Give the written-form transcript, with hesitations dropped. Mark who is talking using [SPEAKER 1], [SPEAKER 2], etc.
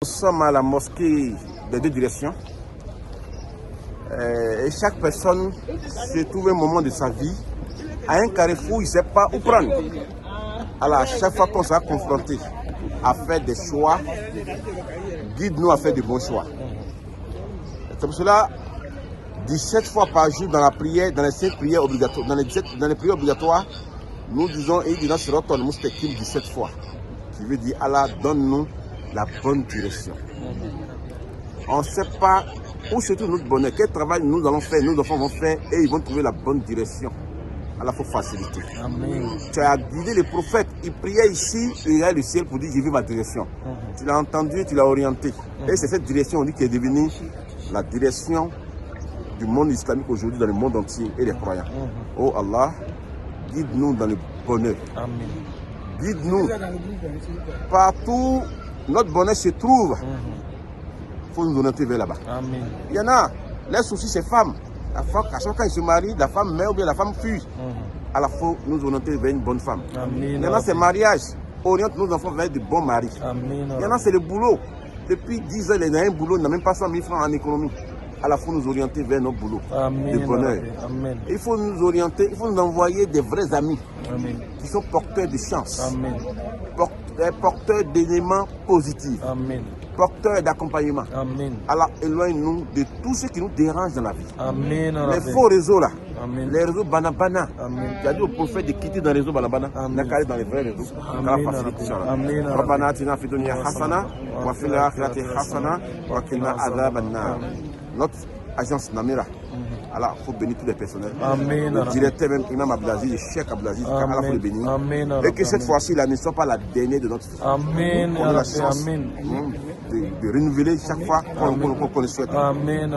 [SPEAKER 1] Nous sommes à la mosquée des deux directions et chaque personne se trouve un moment de sa vie à un carrefour, il ne sait pas où prendre. Alors à chaque fois qu'on sera confronté à faire des choix, guide-nous à faire de bons choix. C'est pour cela, 17 fois par jour dans la prière, dans les 5 prières obligatoires, dans les prières obligatoires, nous disons et il sera ton moustakim 17 fois. Qui veut dire Allah donne-nous la bonne direction. On ne sait pas où se trouve notre bonheur, quel travail nous allons faire, nos enfants vont faire et ils vont trouver la bonne direction. Allah, il faut faciliter. Amen. Tu as guidé les prophètes, ils priaient ici, il y a le ciel pour dire j'ai vu ma direction. Tu l'as entendu, tu l'as orienté. Et c'est cette direction, on dit, qui est devenue la direction du monde islamique aujourd'hui dans le monde entier et les croyants. Oh Allah, guide-nous dans le bonheur. Amen. Guide-nous. Partout notre bonheur se trouve. Il faut nous orienter vers là-bas. Il y en a, les soucis, c'est femmes. La femme, à chaque fois qu'ils se marient, la femme meurt ou bien la femme fuit. Alors il faut nous orienter vers une bonne femme. Il y en a, c'est mariage. Oriente nos enfants vers de bons maris. Il y en a, c'est le boulot. Depuis 10 ans, il y a un boulot, il n'a même pas 100 000 francs en économie. Alors il faut nous orienter vers nos boulots de bonheur. Il faut nous orienter, il faut nous envoyer des vrais amis qui sont porteurs de chance, porteurs d'éléments positifs, porteurs d'accompagnement. Alors éloigne-nous de tout ce qui nous dérange dans la vie. Les faux réseaux là, les réseaux banabana. Tu as dit au prophète de quitter dans les réseaux banabana, n'a qu'à aller dans les vrais réseaux. Rabbana atina fid dunya hasana wa fil akhirati hasana wa qina adhaban nar. Notre agence Namira, alors il faut bénir tous les personnels. Le directeur même, Imam Abdelaziz, le Cheikh Abdelaziz, Allah faut le bénir. Et que cette fois-ci, là ne soit pas la dernière de notre vie. On a la chance de renouveler chaque fois qu'on le souhaite. Amen.